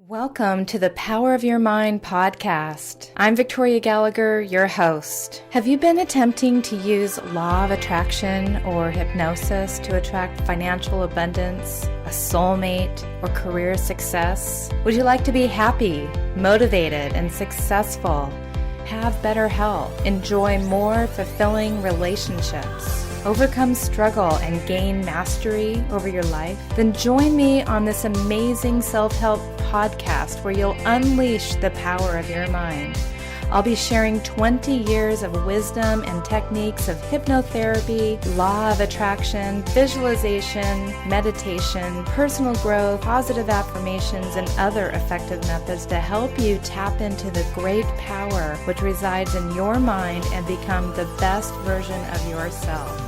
Welcome to the Power of Your Mind podcast. I'm Victoria Gallagher, your host. Have you been attempting to use law of attraction or hypnosis to attract financial abundance, a soulmate, or career success? Would you like to be happy, motivated, and successful? Have better health, enjoy more fulfilling relationships, overcome struggle, and gain mastery over your life? Then join me on this amazing self-help podcast where you'll unleash the power of your mind. I'll be sharing 20 years of wisdom and techniques of hypnotherapy, law of attraction, visualization, meditation, personal growth, positive affirmations, and other effective methods to help you tap into the great power which resides in your mind and become the best version of yourself.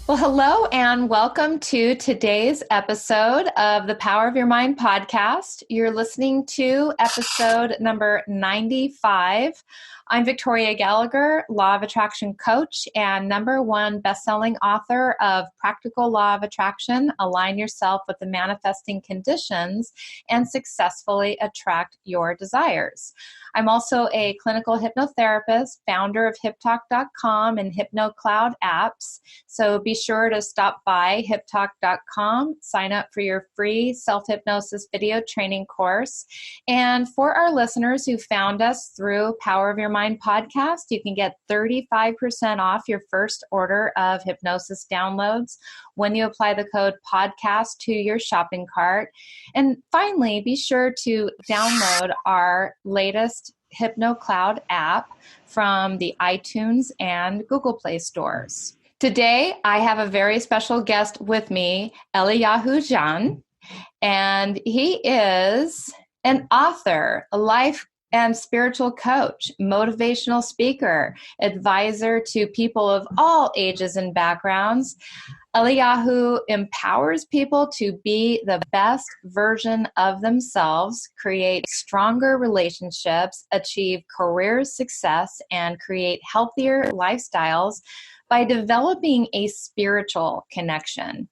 Well, hello and welcome to today's episode of the Power of Your Mind podcast. You're listening to episode number 95. I'm Victoria Gallagher, Law of Attraction coach and #1 best-selling author of Practical Law of Attraction, Align Yourself with the Manifesting Conditions and Successfully Attract Your Desires. I'm also a clinical hypnotherapist, founder of HipTalk.com and HypnoCloud apps. So be sure to stop by HipTalk.com, sign up for your free self-hypnosis video training course. And for our listeners who found us through Power of Your Mind podcast, you can get 35% off your first order of hypnosis downloads when you apply the code podcast to your shopping cart. And finally, be sure to download our latest HypnoCloud app from the iTunes and Google Play stores. Today, I have a very special guest with me, Eliyahu Jian, and he is an author, a life and spiritual coach, motivational speaker, advisor to people of all ages and backgrounds. Eliyahu empowers people to be the best version of themselves, create stronger relationships, achieve career success, and create healthier lifestyles by developing a spiritual connection.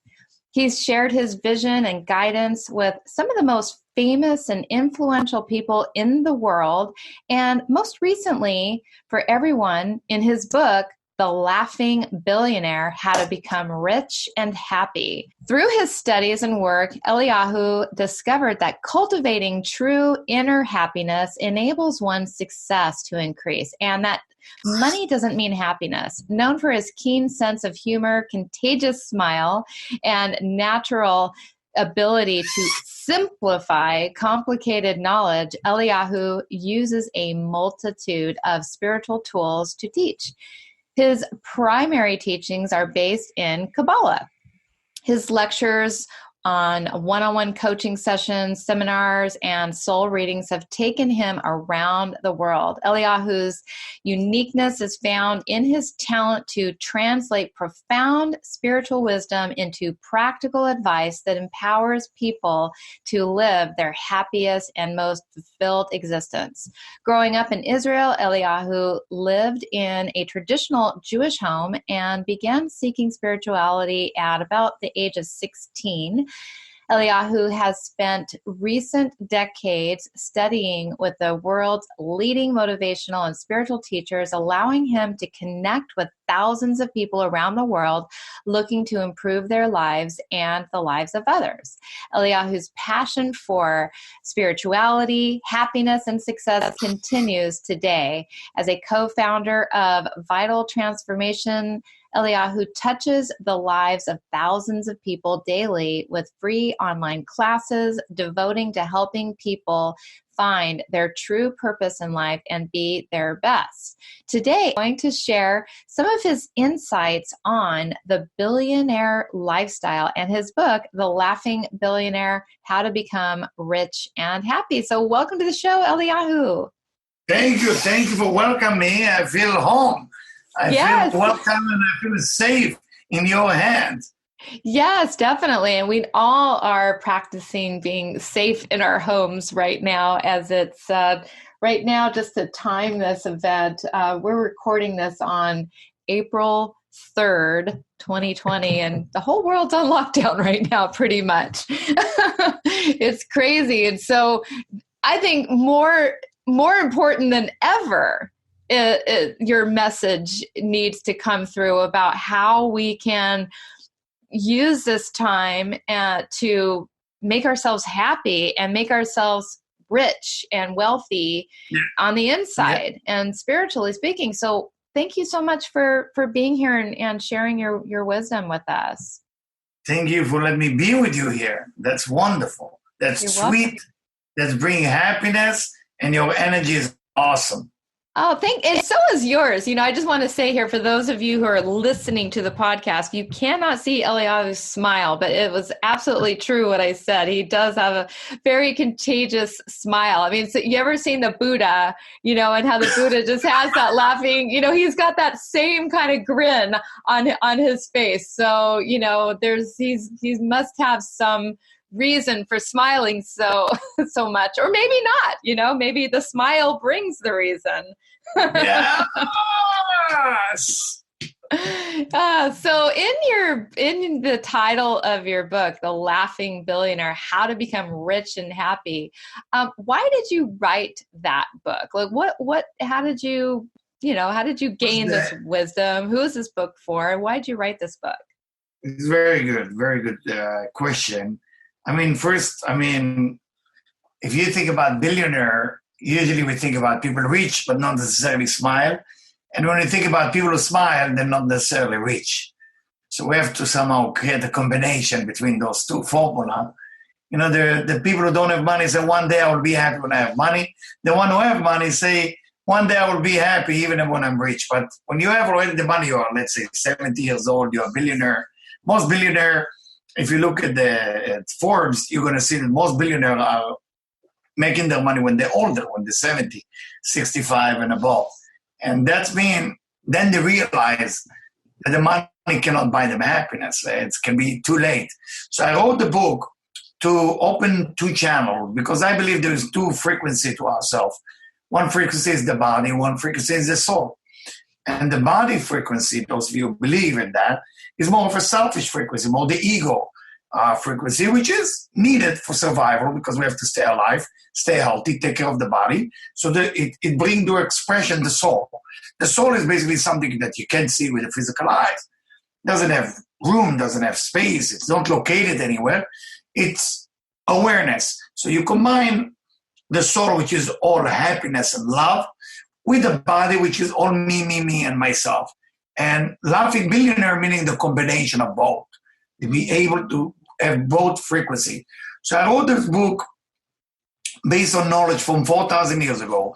He's shared his vision and guidance with some of the most famous and influential people in the world, and most recently, for everyone, in his book, The Laughing Billionaire, How to Become Rich and Happy. Through his studies and work, Eliyahu discovered that cultivating true inner happiness enables one's success to increase, and that money doesn't mean happiness. Known for his keen sense of humor, contagious smile, and natural ability to simplify complicated knowledge, Eliyahu uses a multitude of spiritual tools to teach. His primary teachings are based in Kabbalah. His lectures on one-on-one coaching sessions, seminars, and soul readings have taken him around the world. Eliyahu's uniqueness is found in his talent to translate profound spiritual wisdom into practical advice that empowers people to live their happiest and most fulfilled existence. Growing up in Israel, Eliyahu lived in a traditional Jewish home and began seeking spirituality at about the age of 16. Eliyahu has spent recent decades studying with the world's leading motivational and spiritual teachers, allowing him to connect with thousands of people around the world looking to improve their lives and the lives of others. Eliyahu's passion for spirituality, happiness, and success continues today. As a co-founder of Vital Transformation, Eliyahu touches the lives of thousands of people daily with free online classes, devoting to helping people find their true purpose in life and be their best. Today, I'm going to share some of his insights on the billionaire lifestyle and his book, The Laughing Billionaire, How to Become Rich and Happy. So welcome to the show, Eliyahu. Thank you. Thank you for welcoming me. I feel home. I feel welcome and I feel safe in your hands. Yes, definitely. And we all are practicing being safe in our homes right now, as it's right now, just to time this event, we're recording this on April 3rd, 2020, and the whole world's on lockdown right now, pretty much. It's crazy. And so I think more important than ever, your message needs to come through about how we can use this time to make ourselves happy and make ourselves rich and wealthy on the inside and spiritually speaking. So thank you so much for being here and sharing your wisdom with us. Thank you for letting me be with you here. That's wonderful. That's You're sweet. welcome. That's bringing happiness, and your energy is awesome. Oh, and so is yours. I just want to say here, for those of you who are listening to the podcast, you cannot see Eliyahu's smile, but it was absolutely true what I said. He does have a very contagious smile. I mean, so you ever seen the Buddha, and how the Buddha just has that laughing, he's got that same kind of grin on his face. So, he must have some reason for smiling so much, or maybe not, maybe the smile brings the reason. Yes. So in the title of your book, The Laughing Billionaire, How to Become Rich and Happy, why did you write that book? Like how did you gain this wisdom? Who is this book for? Why did you write this book? It's very good question. First, if you think about billionaire, usually we think about people rich, but not necessarily smile. And when we think about people who smile, they're not necessarily rich. So we have to somehow create a combination between those two formula. The people who don't have money say, one day I will be happy when I have money. The one who have money say, one day I will be happy even when I'm rich. But when you have already the money, you are, let's say, 70 years old, you're a billionaire. Most billionaire, if you look at Forbes, you're going to see that most billionaires are making their money when they're older, when they're 70, 65 and above. And that's then they realize that the money cannot buy them happiness. It can be too late. So I wrote the book to open two channels, because I believe there is two frequencies to ourselves. One frequency is the body, one frequency is the soul. And the body frequency, those of you who believe in that, is more of a selfish frequency, more the ego frequency, which is needed for survival, because we have to stay alive, stay healthy, take care of the body. So it brings to expression the soul. The soul is basically something that you can't see with the physical eyes. Doesn't have room, doesn't have space. It's not located anywhere. It's awareness. So you combine the soul, which is all happiness and love, with the body, which is all me, and myself. And Laughing Billionaire, meaning the combination of both, to be able to have both frequency. So I wrote this book based on knowledge from 4,000 years ago,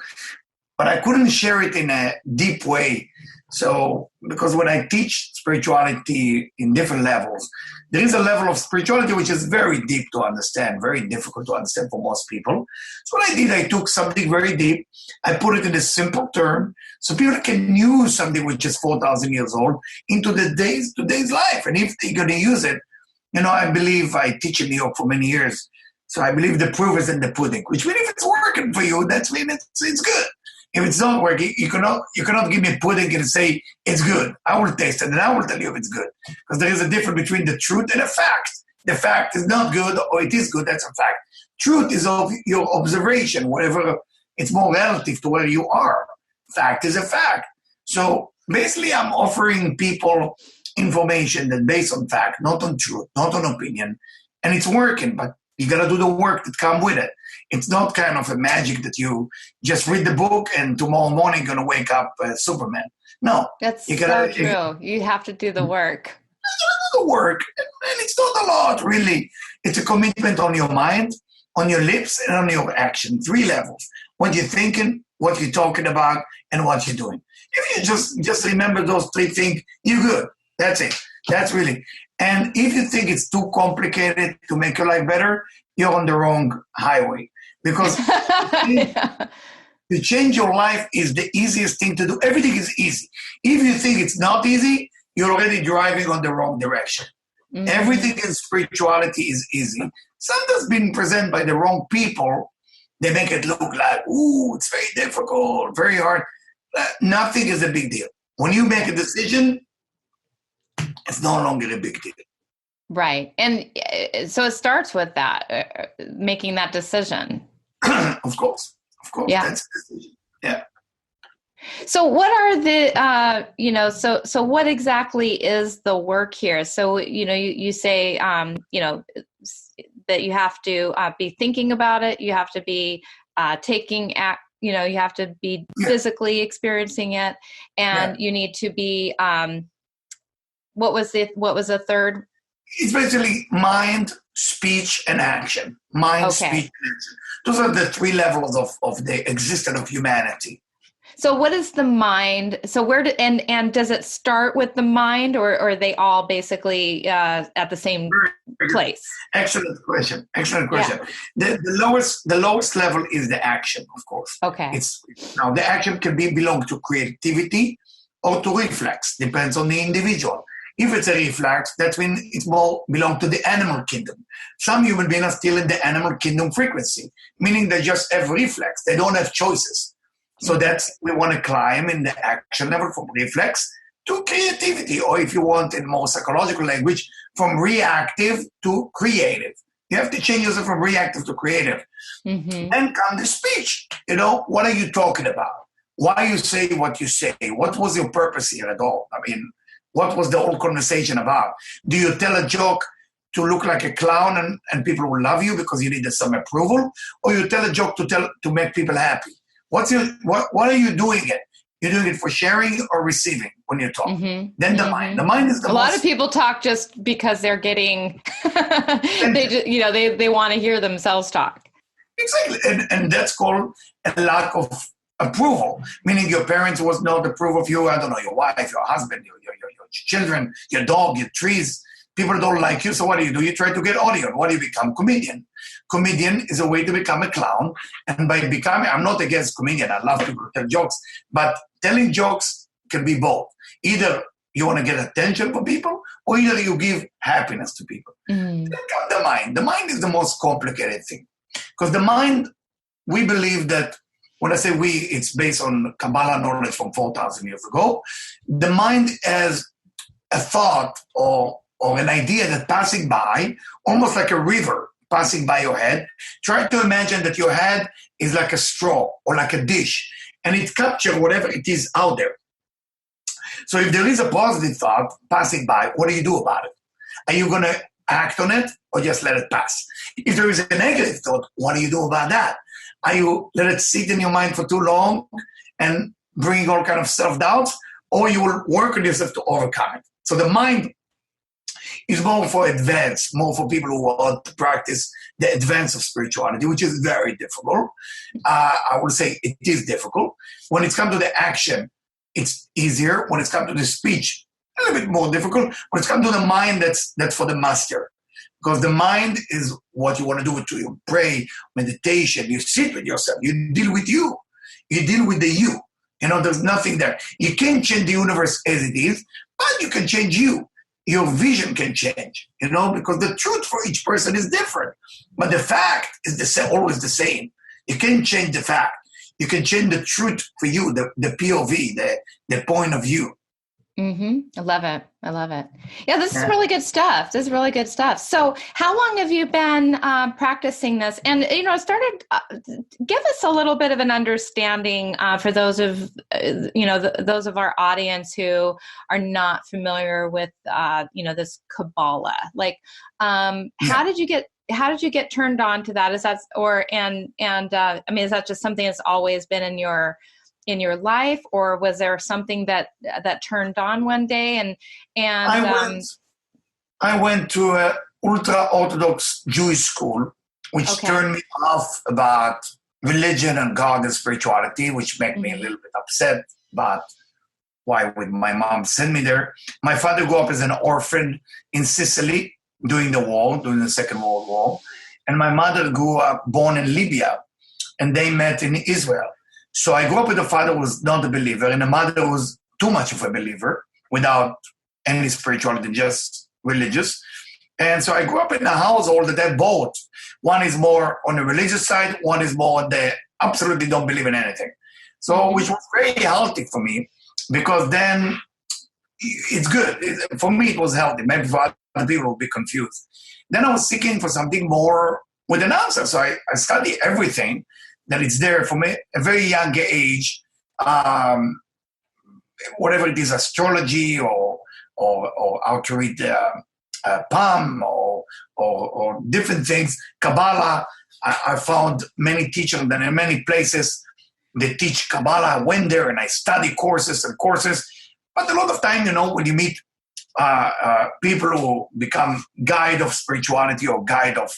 but I couldn't share it in a deep way. So, because when I teach spirituality in different levels, there is a level of spirituality which is very deep to understand, very difficult to understand for most people. So what I did, I took something very deep, I put it in a simple term, so people can use something which is 4,000 years old into today's life. And if they're going to use it, I believe, I teach in New York for many years, so I believe the proof is in the pudding, which means if it's working for you, that's mean it's good. If it's not working, you cannot give me pudding and say it's good. I will taste it and I will tell you if it's good. Because there is a difference between the truth and a fact. The fact is not good or it is good, that's a fact. Truth is of your observation, whatever, it's more relative to where you are. Fact is a fact. So basically I'm offering people information that based on fact, not on truth, not on opinion. And it's working, but you got to do the work that come with it. It's not kind of a magic that you just read the book and tomorrow morning going to wake up Superman. No. That's so true. You have to do the work. The work. And it's not a lot, really. It's a commitment on your mind, on your lips, and on your action. 3 levels. What you're thinking, what you're talking about, and what you're doing. If you just remember those 3 things, you're good. That's it. That's really. And if you think it's too complicated to make your life better, you're on the wrong highway. Because to change your life is the easiest thing to do. Everything is easy. If you think it's not easy, you're already driving on the wrong direction. Mm-hmm. Everything in spirituality is easy. Sometimes being presented by the wrong people, they make it look like, ooh, it's very difficult, very hard. Nothing is a big deal. When you make a decision, it's no longer a big deal. Right. And so it starts with that, making that decision. Of course. Yeah. That's the decision. Yeah. So what are the, so what exactly is the work here? So, you say, that you have to be thinking about it. You have to be taking act, you have to be physically experiencing it, and you need to be, what was the third? It's basically mind, speech, and action. Mind, speech, and action. Those are the three levels of the existence of humanity. So what is the mind? So and does it start with the mind, or are they all basically at the same place? Excellent question. Yeah. The lowest level is the action, of course. Okay. Now the action can belong to creativity or to reflex, depends on the individual. If it's a reflex, that means it will belong to the animal kingdom. Some human beings are still in the animal kingdom frequency, meaning they just have reflex. They don't have choices. So we want to climb in the action level from reflex to creativity, or if you want in more psychological language, from reactive to creative. You have to change yourself from reactive to creative. Mm-hmm. Then come the speech. What are you talking about? Why you say what you say? What was your purpose here at all? I mean, what was the whole conversation about? Do you tell a joke to look like a clown and people will love you because you needed some approval? Or you tell a joke to make people happy? What are you doing it? You're doing it for sharing or receiving when you talk. Mm-hmm. Then the mind. The mind is the lot of people talk just because they're getting they want to hear themselves talk. Exactly. And that's called a lack of approval, meaning your parents was not approve of you. I don't know, your wife, your husband, your children, your dog, your trees. People don't like you, so what do? You try to get audience. What do you become? Comedian. Comedian is a way to become a clown. And by becoming, I'm not against comedian. I love people to tell jokes. But telling jokes can be both. Either you want to get attention from people, or either you give happiness to people. Mm. Then come the mind. The mind is the most complicated thing. Because the mind, we believe that, when I say we, it's based on Kabbalah knowledge from 4,000 years ago. The mind has a thought or an idea that passing by, almost like a river passing by your head. Try to imagine that your head is like a straw or like a dish, and it captures whatever it is out there. So if there is a positive thought passing by, what do you do about it? Are you going to act on it or just let it pass? If there is a negative thought, what do you do about that? Are you let it sit in your mind for too long and bring all kind of self-doubts, or you will work on yourself to overcome it? So the mind is more for advanced, more for people who want to practice the advance of spirituality, which is very difficult. I would say it is difficult. When it's come to the action, it's easier. When it's come to the speech, a little bit more difficult. When it's come to the mind, that's for the master. Because the mind is what you want to do with you. Pray, meditation, you sit with yourself, you deal with you. You deal with the you. There's nothing there. You can't change the universe as it is, but you can change you. Your vision can change, because the truth for each person is different. But the fact is always the same. You can't change the fact. You can change the truth for you, the POV, the point of view. Mm-hmm. I love it. Yeah, this is really good stuff. So how long have you been practicing this? And, give us a little bit of an understanding for those of, those of our audience who are not familiar with, this Kabbalah. Like, how did you get turned on to that? Is that, is that just something that's always been in your life, or was there something that turned on one day? I went to an ultra-Orthodox Jewish school, which turned me off about religion and God and spirituality, which made me a little bit upset about why would my mom send me there. My father grew up as an orphan in Sicily during the Second World War. And my mother grew up born in Libya, and they met in Israel. So I grew up with a father who was not a believer, and a mother who was too much of a believer without any spirituality, just religious. And so I grew up in a household that had both. One is more on the religious side, one is more on the absolutely don't believe in anything. So which was very healthy for me, because then it's good. For me, it was healthy. Maybe for other people, it will be confused. Then I was seeking for something more with an answer. So I study everything that is there for me, a very young age, whatever it is, astrology or how to read palm or different things, Kabbalah. I found many teachers and in many places they teach Kabbalah. I went there and I study courses and courses. But a lot of time, when you meet people who become guide of spirituality or guide of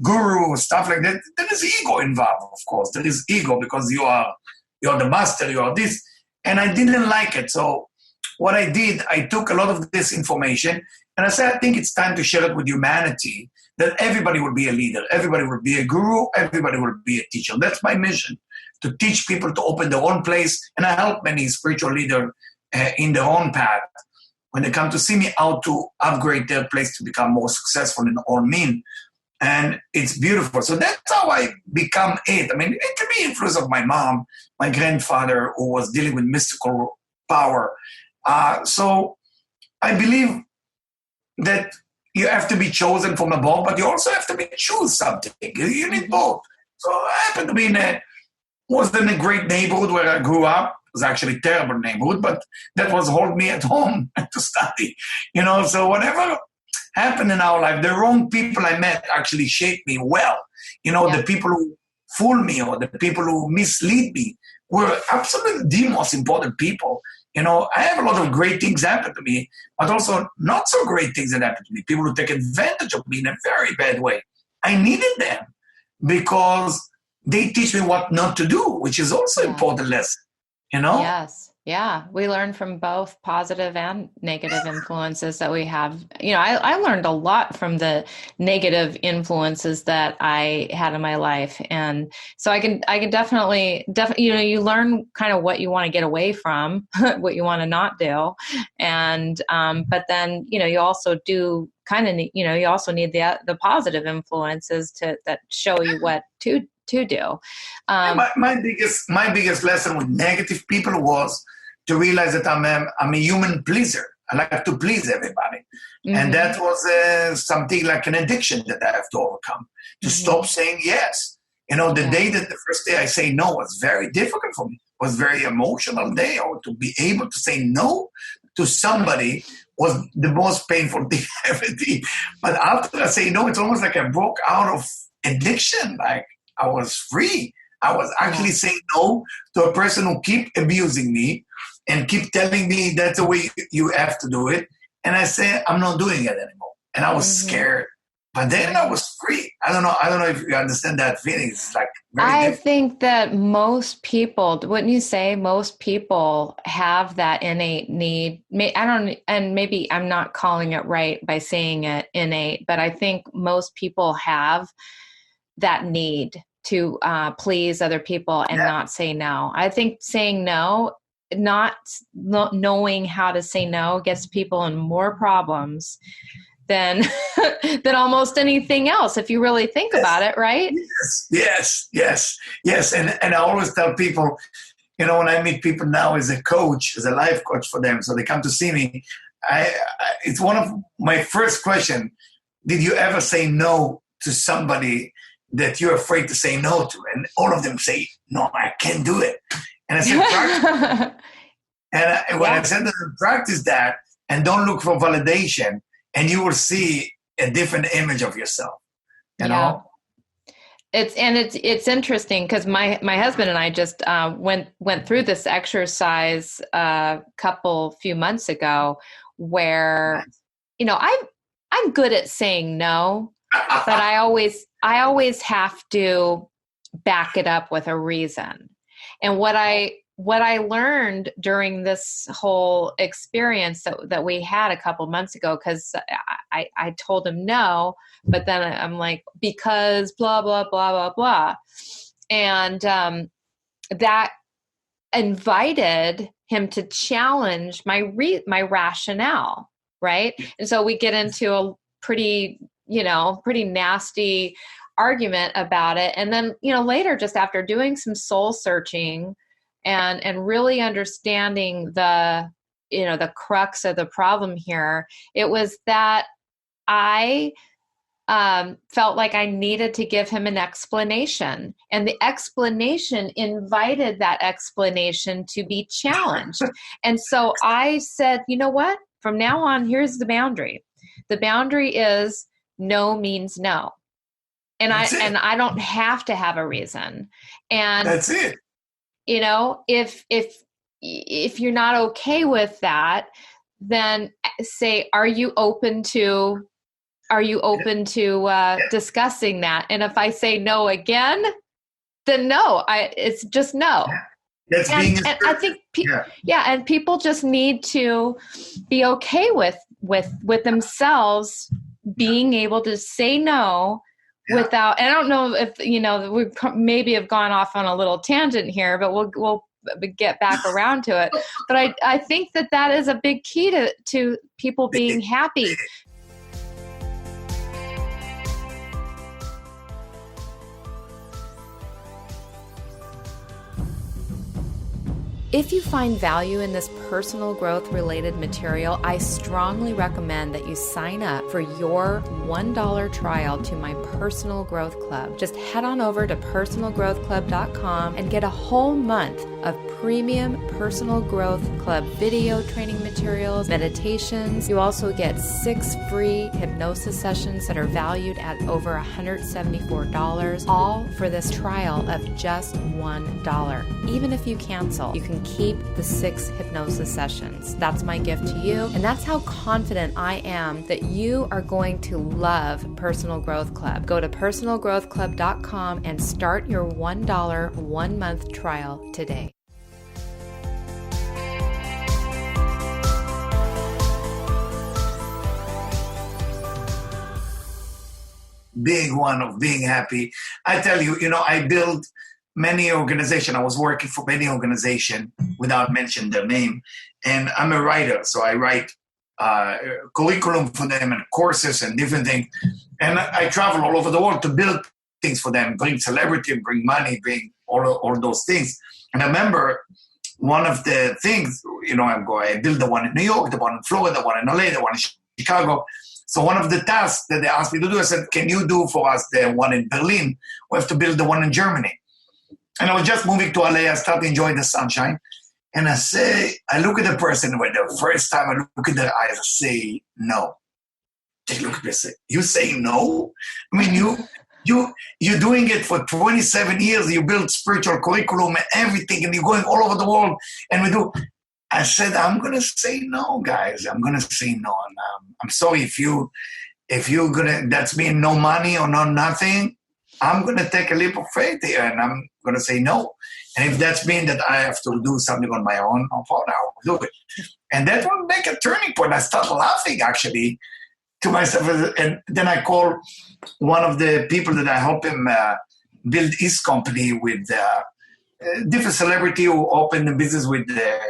guru, stuff like that, there is ego involved, of course. There is ego because you're the master, you are this. And I didn't like it. So what I did, I took a lot of this information and I said, I think it's time to share it with humanity, that everybody will be a leader, everybody will be a guru, everybody will be a teacher. That's my mission, to teach people to open their own place. And I help many spiritual leaders in their own path when they come to see me, how to upgrade their place to become more successful in all means. And it's beautiful. So that's how I become it. I mean, it can be influence of my mom, my grandfather, who was dealing with mystical power. So I believe that you have to be chosen from above, but you also have to choose something. You need both. So I happened to be wasn't in a great neighborhood where I grew up. It was actually a terrible neighborhood, but that was hold me at home to study. So whatever happened in our life, the wrong people I met actually shaped me well. The people who fool me or the people who mislead me were absolutely the most important people. I have a lot of great things happen to me, but also not so great things that happen to me. People who take advantage of me in a very bad way. I needed them because they teach me what not to do, which is also an important lesson, Yes. Yeah. We learn from both positive and negative influences that we have. I learned a lot from the negative influences that I had in my life. And so I can definitely, you learn kind of what you want to get away from, what you want to not do. And, but then, you also do kind of, you also need the positive influences that show you what to do. My biggest lesson with negative people was to realize that I'm a human pleaser. I like to please everybody. Mm-hmm. And that was something like an addiction that I have to overcome, to stop saying yes. The first day I say no was very difficult for me. It was a very emotional day, or to be able to say no to somebody was the most painful thing I ever did. But after I say no, it's almost like I broke out of addiction. Like I was free. I was actually saying no to a person who keep abusing me and keep telling me that's the way you have to do it. And I said, I'm not doing it anymore. And I was scared. But then I was free. I don't know if you understand that feeling. It's like very different. Think that most people, wouldn't you say most people have that innate need? And maybe I'm not calling it right by saying it innate, but I think most people have that need to please other people and not say no. I think saying no, not knowing how to say no, gets people in more problems than almost anything else, if you really think about it, right? Yes. And I always tell people, when I meet people now as a coach, as a life coach for them, so they come to see me, it's one of my first question. Did you ever say no to somebody that you're afraid to say no to? And all of them say, no, I can't do it. And I said, practice. And when I said to them, practice that and don't look for validation, and you will see a different image of yourself, you know? It's interesting because my husband and I just went through this exercise a few months ago where, I'm good at saying no, but I always have to back it up with a reason. And what I learned during this whole experience that we had a couple months ago, because I told him no, but then I'm like, because blah, blah, blah, blah, blah. And that invited him to challenge my rationale, right? And so we get into a pretty nasty argument about it. And then, later, just after doing some soul searching and really understanding the the crux of the problem here. It was that I felt like I needed to give him an explanation, and the explanation invited that explanation to be challenged. And so I said, you know what? From now on, here's the boundary. The boundary is no means no. And I don't have to have a reason. And that's it. If you're not okay with that, then say, are you open to discussing that? And if I say no again, then no, it's just no. That's and I think, and people just need to be okay with themselves being able to say no without. And I don't know if we maybe have gone off on a little tangent here, but we'll get back around to it. But I think that is a big key to people being happy. If you find value in this personal growth related material, I strongly recommend that you sign up for your $1 trial to my Personal Growth Club. Just head on over to personalgrowthclub.com and get a whole month of premium Personal Growth Club video training materials, meditations. You also get 6 free hypnosis sessions that are valued at over $174, all for this trial of just $1. Even if you cancel, you can keep the 6 hypnosis sessions. That's my gift to you, and that's how confident I am that you are going to love Personal Growth Club. Go to personalgrowthclub.com and start your $1 1-month trial today. Big one of being happy. I tell you, I built many organizations. I was working for many organizations without mentioning their name. And I'm a writer, so I write curriculum for them and courses and different things. And I travel all over the world to build things for them, bring celebrity, bring money, bring all those things. And I remember one of the things, I built the one in New York, the one in Florida, the one in LA, the one in Chicago. So one of the tasks that they asked me to do, I said, can you do for us the one in Berlin? We have to build the one in Germany. And I was just moving to LA. I started enjoying the sunshine. And I look at the person when the first time I look at their eyes, I say, no. They look at me and say, you say no? I mean, you're doing it for 27 years. You build spiritual curriculum and everything, and you're going all over the world. And we do. I said, I'm going to say no, guys. I'm going to say no. And I'm sorry if you're going to, that's mean no money or no nothing. I'm going to take a leap of faith here and I'm going to say no. And if that's mean that I have to do something on my own, I'll do it. And that will make a turning point. I start laughing actually to myself. And then I call one of the people that I help him build his company with different celebrity who opened the business with the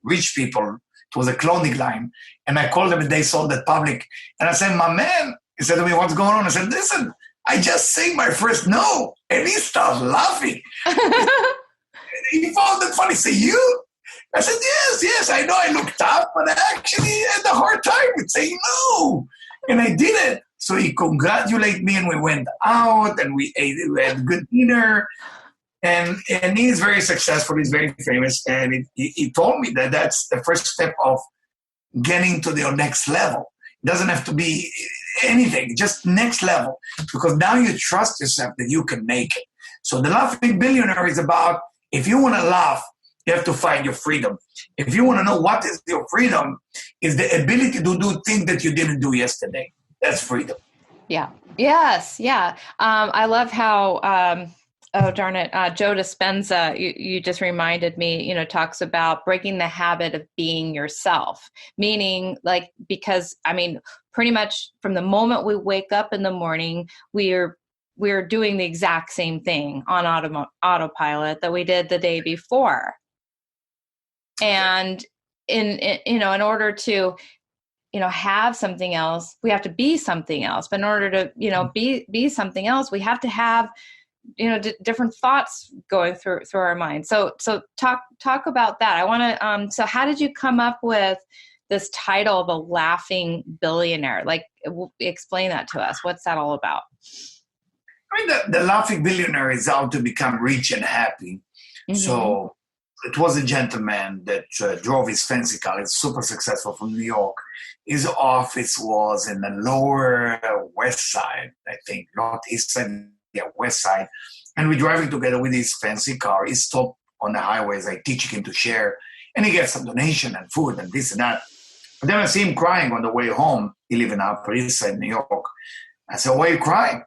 rich people. It was a clothing line. And I called them and they sold it public. And I said, my man, he said to me, what's going on? I said, listen, I just say my first no. And he started laughing. He found it funny. Say, you? I said, yes, I know I look tough, but I actually had a hard time with saying no. And I did it. So he congratulated me and we went out and we had a good dinner. And he's very successful. He's very famous. And he told me that that's the first step of getting to the next level. It doesn't have to be anything, just next level. Because now you trust yourself that you can make it. So the Laughing Billionaire is about, if you want to laugh, you have to find your freedom. If you want to know what is your freedom, is the ability to do things that you didn't do yesterday. That's freedom. Yeah. Yes. Yeah. I love how... Joe Dispenza, you just reminded me, talks about breaking the habit of being yourself, meaning because pretty much from the moment we wake up in the morning, we're doing the exact same thing on autopilot that we did the day before. And in order to, have something else, we have to be something else. But in order to, be something else, we have to have different thoughts going through our mind. So talk about that. I want to, so how did you come up with this title, The Laughing Billionaire? Like, explain that to us. What's that all about? I mean, the Laughing Billionaire is how to become rich and happy. Mm-hmm. So it was a gentleman that drove his fancy car. He's super successful from New York. His office was in the lower west side, I think, not east side, yeah, west side. And we're driving together with his fancy car. He stopped on the highways. I teach him to share. And he gets some donation and food and this and that. But then I see him crying on the way home. He lives in Upper East Side, New York. I said, why are you crying?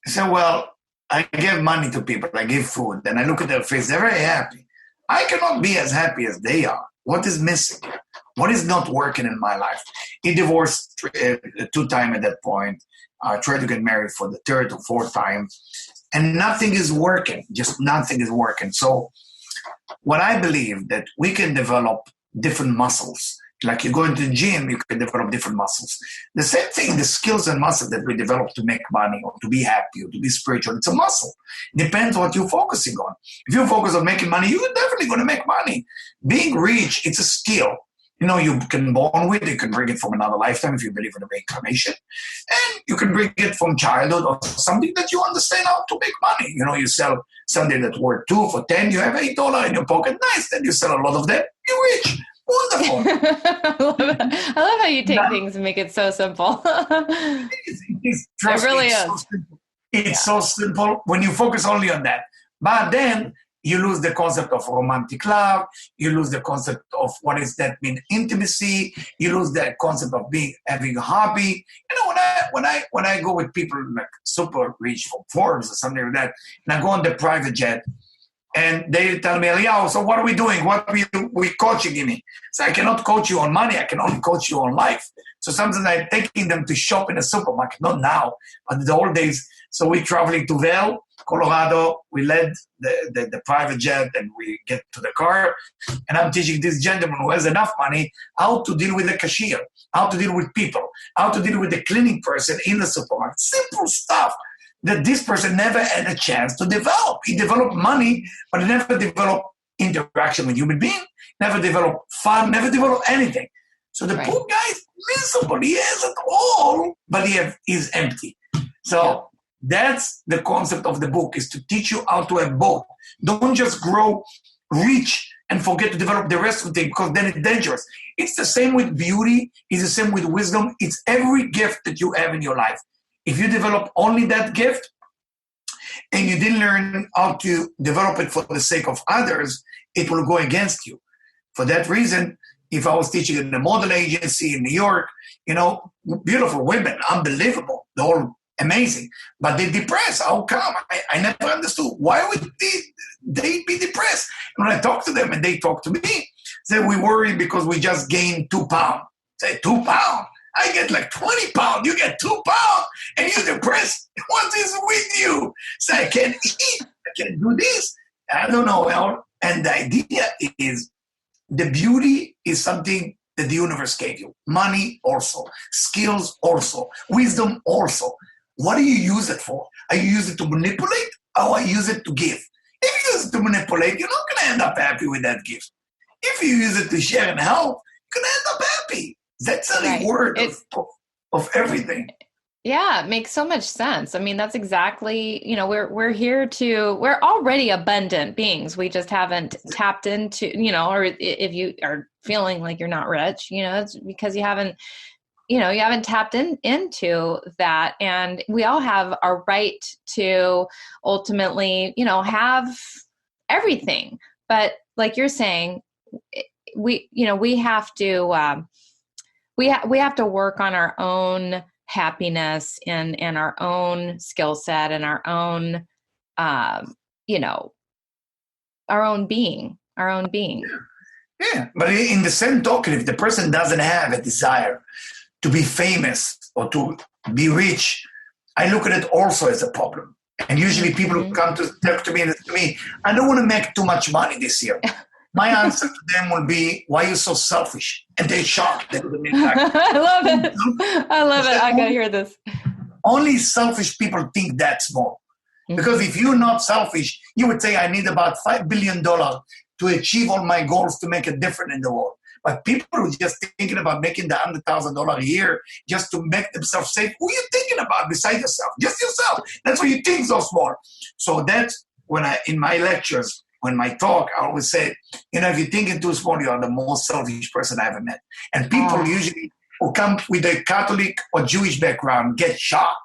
He said, well, I give money to people. I give food. And I look at their face. They're very happy. I cannot be as happy as they are. What is missing? What is not working in my life? He divorced 2 times at that point. Tried to get married for the 3rd or 4th time. And nothing is working. Just nothing is working. So what I believe that we can develop different muscles. Like you go into the gym, you can develop different muscles. The same thing, the skills and muscles that we develop to make money or to be happy or to be spiritual, it's a muscle. Depends what you're focusing on. If you focus on making money, you're definitely going to make money. Being rich, it's a skill. You can born with it. You can bring it from another lifetime if you believe in the reincarnation. And you can bring it from childhood or something that you understand how to make money. You sell something that's worth 2 for 10, you have $8 in your pocket. Nice. Then you sell a lot of them, you're rich. Wonderful. I love how you take things and make it so simple. It really is. So simple. It's so simple when you focus only on that. But then you lose the concept of romantic love. You lose the concept of what does that mean, intimacy. You lose the concept of having a hobby. When I go with people like super rich from Forbes or something like that, and I go on the private jet, and they tell me, Eliyahu, so what are we doing? What are we coaching me? So I cannot coach you on money. I can only coach you on life. So sometimes I'm taking them to shop in a supermarket, not now, but the old days. So we're traveling to Vail, Colorado. We led the private jet and we get to the car. And I'm teaching this gentleman who has enough money how to deal with the cashier, how to deal with people, how to deal with the cleaning person in the supermarket. Simple stuff that this person never had a chance to develop. He developed money, but he never developed interaction with human beings, never developed fun, never developed anything. So the poor guy is miserable. He has it all, but he's empty. So that's the concept of the book, is to teach you how to have both. Don't just grow rich and forget to develop the rest of the thing, because then it's dangerous. It's the same with beauty. It's the same with wisdom. It's every gift that you have in your life. If you develop only that gift and you didn't learn how to develop it for the sake of others, it will go against you. For that reason, if I was teaching in a model agency in New York, beautiful women, unbelievable, they're all amazing, but they're depressed. How come? I never understood. Why would they be depressed? And when I talk to them and they talk to me, say, we worry because we just gained 2 pounds. Say, 2 pounds? I get like 20 pounds. You get 2 pounds and you're depressed. What is with you? So I can't eat. I can't do this. I don't know. And the idea is the beauty is something that the universe gave you. Money also. Skills also. Wisdom also. What do you use it for? Are you using it to manipulate or are you use it to give? If you use it to manipulate, you're not going to end up happy with that gift. If you use it to share and help, you're going to end up happy. That's a word of everything. Yeah, it makes so much sense. I mean, that's exactly, we're already abundant beings. We just haven't tapped into, or if you are feeling like you're not rich, it's because you haven't tapped into that. And we all have a right to ultimately, have everything. But like you're saying, we have to, we have to work on our own happiness and our own skill set and our own, our own being. Yeah. But in the same token, if the person doesn't have a desire to be famous or to be rich, I look at it also as a problem. And usually people come to talk to me and say to me, I don't want to make too much money this year. My answer to them will be, why are you so selfish? And they're shocked. They would mean, like, I love it. I got to hear this. Only selfish people think that small. Because if you're not selfish, you would say, I need about $5 billion to achieve all my goals to make a difference in the world. But people who are just thinking about making the $100,000 a year just to make themselves safe, who are you thinking about besides yourself? Just yourself. That's why you think so small. So that's when in my lectures, when my talk, I always say, if you're thinking too small, you are the most selfish person I ever met. And people usually who come with a Catholic or Jewish background get shocked.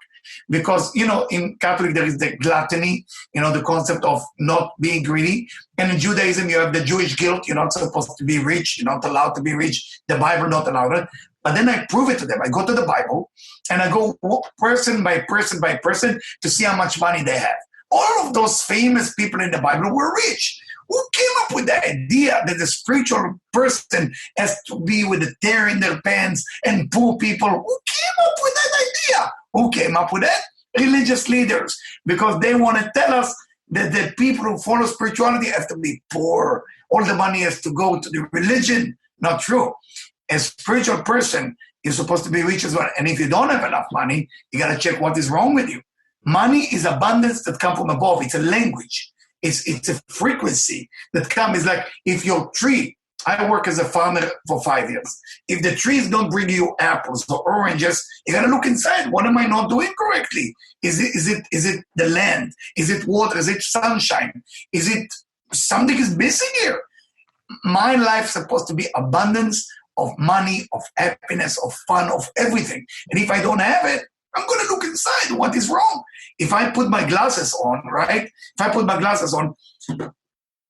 Because, in Catholic, there is the gluttony, the concept of not being greedy. And in Judaism, you have the Jewish guilt. You're not supposed to be rich. You're not allowed to be rich. The Bible not allowed it. But then I prove it to them. I go to the Bible and I go person by person by person to see how much money they have. All of those famous people in the Bible were rich. Who came up with the idea that the spiritual person has to be with a tear in their pants and poor people? Who came up with that idea? Who came up with that? Religious leaders. Because they want to tell us that the people who follow spirituality have to be poor. All the money has to go to the religion. Not true. A spiritual person is supposed to be rich as well. And if you don't have enough money, you got to check what is wrong with you. Money is abundance that comes from above. It's a language. It's a frequency that comes. It's like if your tree, I work as a farmer for 5 years. If the trees don't bring you apples or oranges, you got to look inside. What am I not doing correctly? Is it the land? Is it water? Is it sunshine? Is it something is missing here? My life is supposed to be abundance of money, of happiness, of fun, of everything. And if I don't have it, I'm going to look inside. What is wrong? If I put my glasses on, right? If I put my glasses on,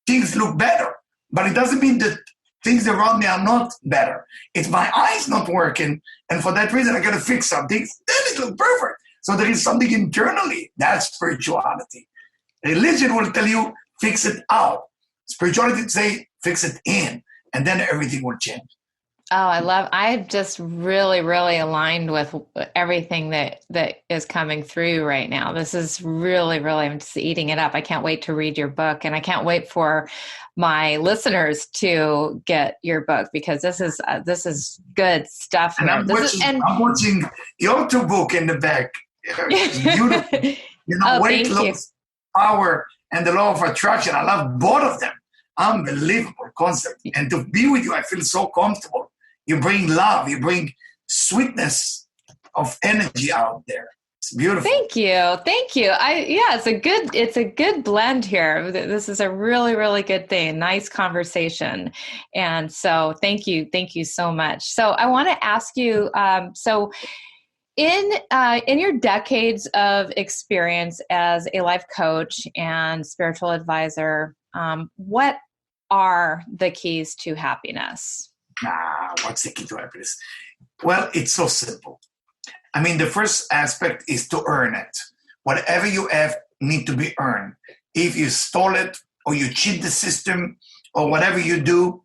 things look better. But it doesn't mean that things around me are not better. It's my eyes not working. And for that reason, I got to fix something. Then it looks perfect. So there is something internally. That's spirituality. Religion will tell you, fix it out. Spirituality will say, fix it in. And then everything will change. Oh, I've just really, really aligned with everything that is coming through right now. This is really, really, I'm just eating it up. I can't wait to read your book, and I can't wait for my listeners to get your book, because this is good stuff. And I'm watching your two book in the back. Beautiful. Weight loss, power, and the law of attraction. I love both of them. Unbelievable concept. And to be with you, I feel so comfortable. You bring love, you bring sweetness of energy out there. It's beautiful. Thank you. It's a good blend here. This is a really, really good thing. Nice conversation. And so thank you so much. So I want to ask you, so in your decades of experience as a life coach and spiritual advisor, what are the keys to happiness? What's the key to happiness? Well, it's so simple. I mean, the first aspect is to earn it. Whatever you have need to be earned. If you stole it or you cheat the system or whatever you do,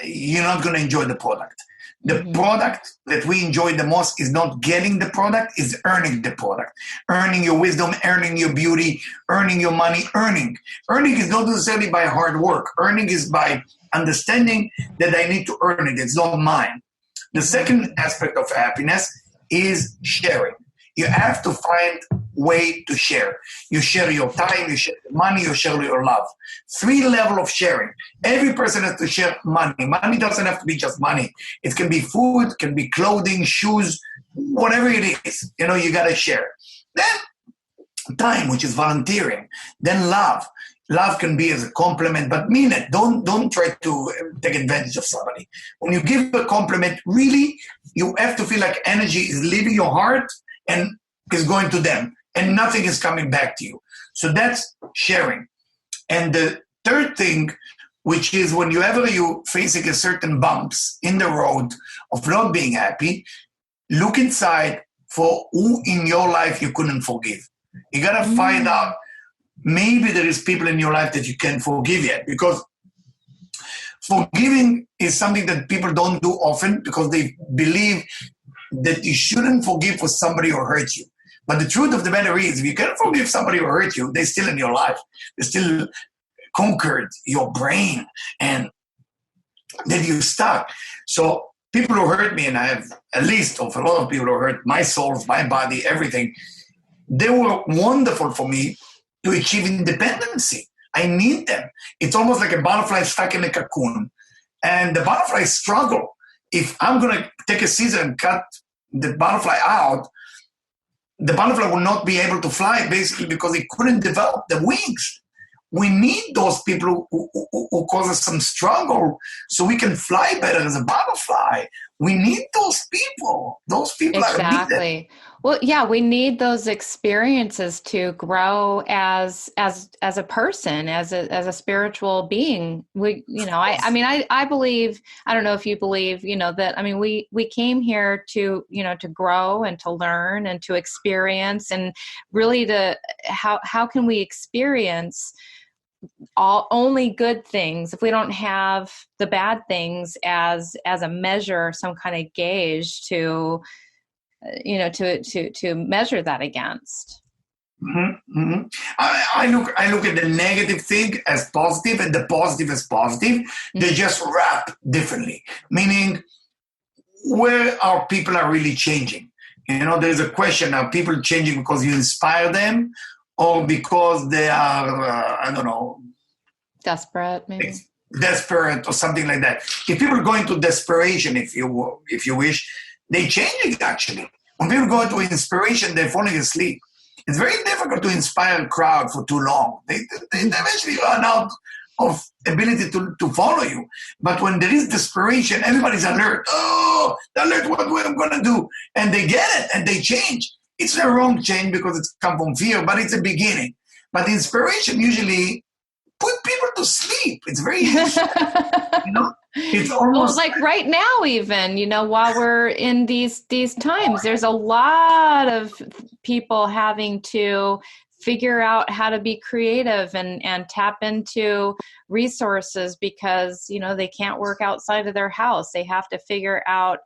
you're not going to enjoy the product. The product that we enjoy the most is not getting the product, is earning the product. Earning your wisdom, earning your beauty, earning your money, earning. Earning is not necessarily by hard work. Earning is by understanding that I need to earn it. It's not mine. The second aspect of happiness is sharing. You have to find a way to share. You share your time, you share your money, you share your love. 3 levels of sharing. Every person has to share money. Money doesn't have to be just money. It can be food, can be clothing, shoes, whatever it is. You got to share. Then time, which is volunteering. Then love. Love can be as a compliment, but mean it. Don't try to take advantage of somebody. When you give a compliment, really, you have to feel like energy is leaving your heart and is going to them, and nothing is coming back to you. So that's sharing. And the third thing, which is whenever you're facing a certain bumps in the road of not being happy, look inside for who in your life you couldn't forgive. You got to find out. Maybe there is people in your life that you can't forgive yet, because forgiving is something that people don't do often because they believe that you shouldn't forgive for somebody who hurt you. But the truth of the matter is, if you can't forgive somebody who hurt you, they're still in your life. They still conquered your brain, and then you're stuck. So people who hurt me, and I have a list of a lot of people who hurt my soul, my body, everything, they were wonderful for me to achieve independency. I need them. It's almost like a butterfly stuck in a cocoon. And the butterfly struggle. If I'm going to take a scissor and cut the butterfly out, the butterfly will not be able to fly basically because it couldn't develop the wings. We need those people who cause us some struggle so we can fly better as a butterfly. We need those people. Those people are needed. Well, yeah, we need those experiences to grow as a person, as a spiritual being. I believe, I don't know if you believe, that, we came here to grow and to learn and to experience, and really how can we experience only good things if we don't have the bad things as a measure, some kind of gauge to measure that against. Mm-hmm, mm-hmm. I look at the negative thing as positive and the positive as positive. Mm-hmm. They just wrap differently, meaning where our people are really changing. There's a question, are people changing because you inspire them or because they are, desperate, maybe? Desperate or something like that. If people go into desperation, if you wish, they change it actually. When people go into inspiration, they're falling asleep. It's very difficult to inspire a crowd for too long. They eventually run out of ability to follow you. But when there is desperation, everybody's alert. Oh, alert, what I'm going to do? And they get it and they change. It's a wrong change because it's come from fear, but it's a beginning. But inspiration usually put people to sleep. It's very easy. It's almost like right now, even, while we're in these times, there's a lot of people having to figure out how to be creative and tap into resources because, they can't work outside of their house. They have to figure out,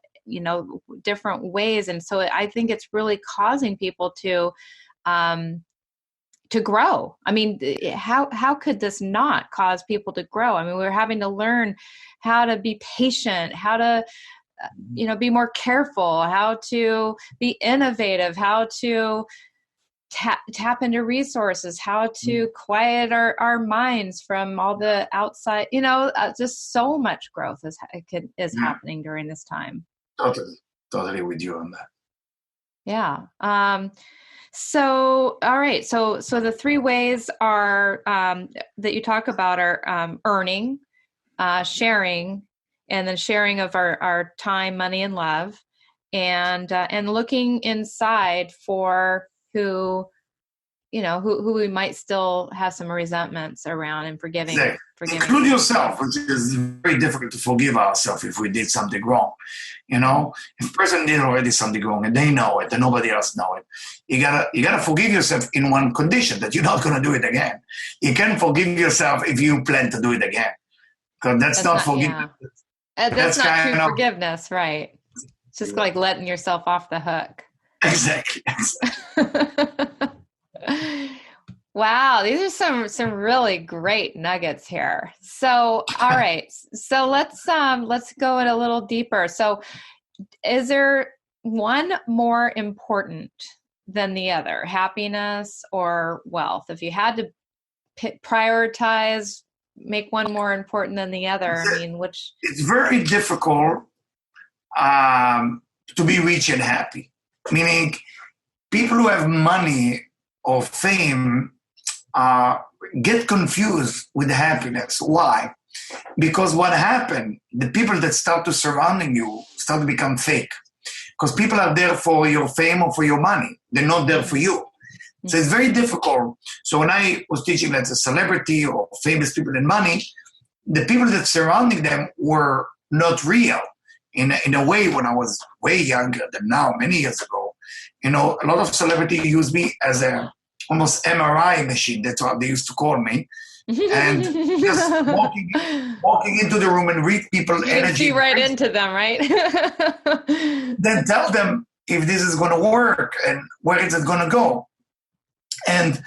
different ways. And so I think it's really causing people to grow. How could this not cause people to grow? We're having to learn how to be patient, how to, be more careful, how to be innovative, how to tap into resources, how to quiet our minds from all the outside, just so much growth is happening during this time. Totally with you on that. Yeah. So, all right. So the three ways are that you talk about are earning, sharing, and then sharing of our time, money, and love, and looking inside for who we might still have some resentments around, and forgiving. Include yourself, which is very difficult to forgive ourselves if we did something wrong. If a person did already something wrong and they know it and nobody else know it, you gotta forgive yourself in one condition, that you're not gonna do it again. You can forgive yourself if you plan to do it again, because that's not forgiveness. Yeah. That's not true forgiveness, right? It's just like letting yourself off the hook. Exactly. Wow, these are some really great nuggets here. So, all right. So let's go in a little deeper. So, is there one more important than the other, happiness or wealth? If you had to prioritize, make one more important than the other, which? It's very difficult to be rich and happy. Meaning, people who have money or fame get confused with happiness. Why? Because what happened, the people that start to surrounding you start to become fake. Because people are there for your fame or for your money. They're not there for you. So it's very difficult. So when I was teaching that a celebrity or famous people and money, the people that surrounding them were not real. In a way, when I was way younger than now, many years ago, a lot of celebrities use me as a almost MRI machine. That's what they used to call me. And just walking into the room and read people you energy. See right into them, right? Then tell them if this is going to work and where is it going to go. And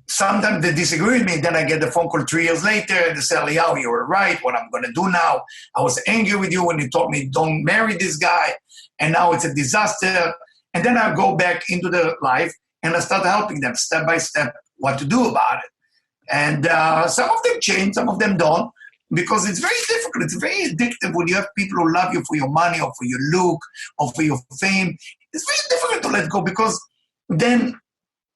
sometimes they disagree with me. Then I get the phone call 3 years later and they say, Eliyahu, you were right. What I'm going to do now? I was angry with you when you told me don't marry this guy. And now it's a disaster. And then I go back into the life and I start helping them step by step what to do about it. And some of them change, some of them don't, because it's very difficult. It's very addictive when you have people who love you for your money or for your look or for your fame. It's very difficult to let go, because then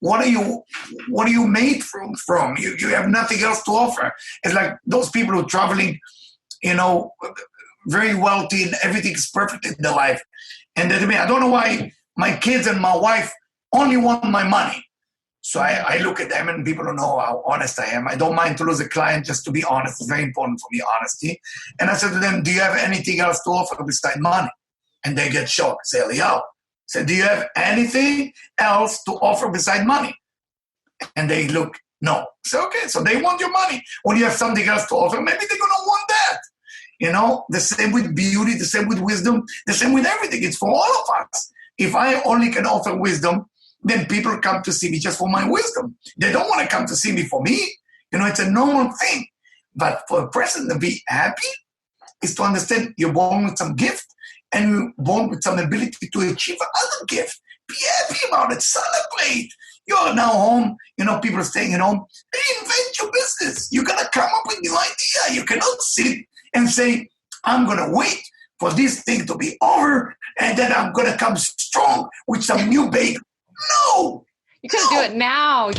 what are you made from? You have nothing else to offer. It's like those people who are traveling, very wealthy and everything's perfect in their life. And they mean, I don't know why my kids and my wife only want my money. So I look at them, and people don't know how honest I am. I don't mind to lose a client just to be honest. It's very important for me, honesty. And I said to them, do you have anything else to offer besides money? And they get shocked. Say, Eliyahu. Say, do you have anything else to offer besides money? And they look, no. So, okay, so they want your money. When you have something else to offer, maybe they're going to want that. The same with beauty, the same with wisdom, the same with everything. It's for all of us. If I only can offer wisdom, then people come to see me just for my wisdom. They don't want to come to see me for me. It's a normal thing. But for a person to be happy is to understand you're born with some gift, and you're born with some ability to achieve another gift. Be happy about it. Celebrate. You're now home. People are staying at home. Reinvent your business. You got to come up with new idea. You cannot sit and say, I'm going to wait for this thing to be over, and then I'm going to come strong with some new bagel. No. You got to do it now. You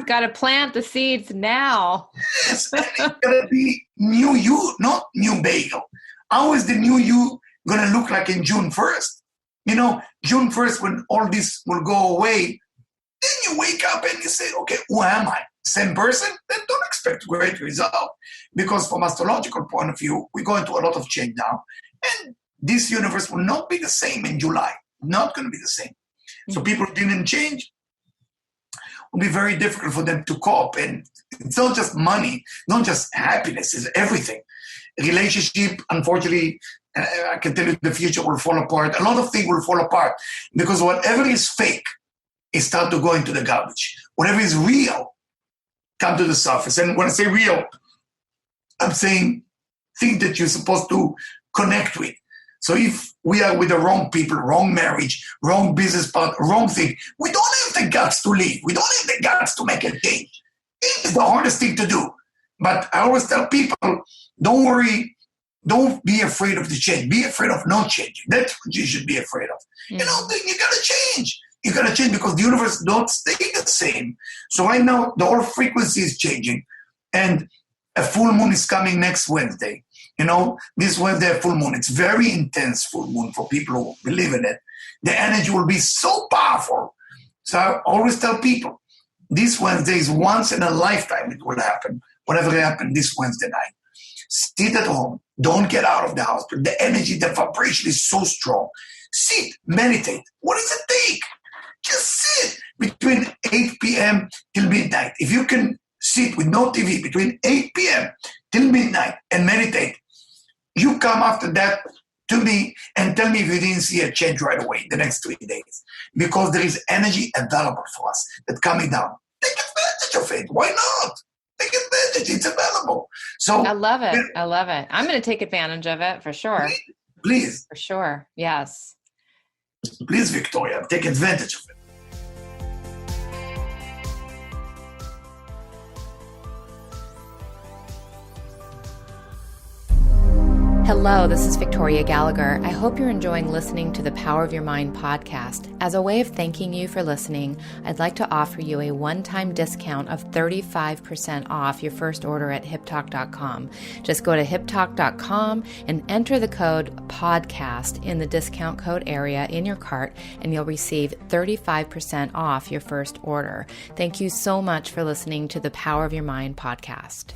got to plant the seeds now. Yes, and it's got to be new you, not new bagel. How is the new you going to look like in June 1st? June 1st, when all this will go away, then you wake up and you say, okay, who am I? Same person? Then don't expect great result. Because from astrological point of view, we're going through a lot of change now. And this universe will not be the same in July. Not going to be the same. So people who didn't change, it will be very difficult for them to cope. And it's not just money, not just happiness, it's everything. Relationship, unfortunately, I can tell you the future will fall apart. A lot of things will fall apart because whatever is fake is start to go into the garbage. Whatever is real come to the surface. And when I say real, I'm saying things that you're supposed to connect with. So if we are with the wrong people, wrong marriage, wrong business partner, wrong thing, we don't have the guts to leave. We don't have the guts to make a change. It's the hardest thing to do. But I always tell people, don't worry. Don't be afraid of the change. Be afraid of not changing. That's what you should be afraid of. Mm-hmm. You got to change. You got to change because the universe don't stay the same. So right now, the whole frequency is changing. And a full moon is coming next Wednesday. This Wednesday, a full moon. It's very intense full moon for people who believe in it. The energy will be so powerful. So I always tell people, this Wednesday is once in a lifetime it will happen. Whatever happened this Wednesday night. Sit at home. Don't get out of the house. But the energy, the vibration is so strong. Sit, meditate. What does it take? Just sit between 8 p.m. till midnight. If you can sit with no TV between 8 p.m. till midnight and meditate, you come after that to me and tell me if you didn't see a change right away the next 3 days. Because there is energy available for us that's coming down. Take advantage of it. Why not? Take advantage. It's available. So I love it. I love it. I'm going to take advantage of it for sure. Please. For sure. Yes. Please, Victoria, take advantage of it. Hello, this is Victoria Gallagher. I hope you're enjoying listening to the Power of Your Mind podcast. As a way of thanking you for listening, I'd like to offer you a one-time discount of 35% off your first order at hiptalk.com. Just go to hiptalk.com and enter the code PODCAST in the discount code area in your cart, and you'll receive 35% off your first order. Thank you so much for listening to the Power of Your Mind podcast.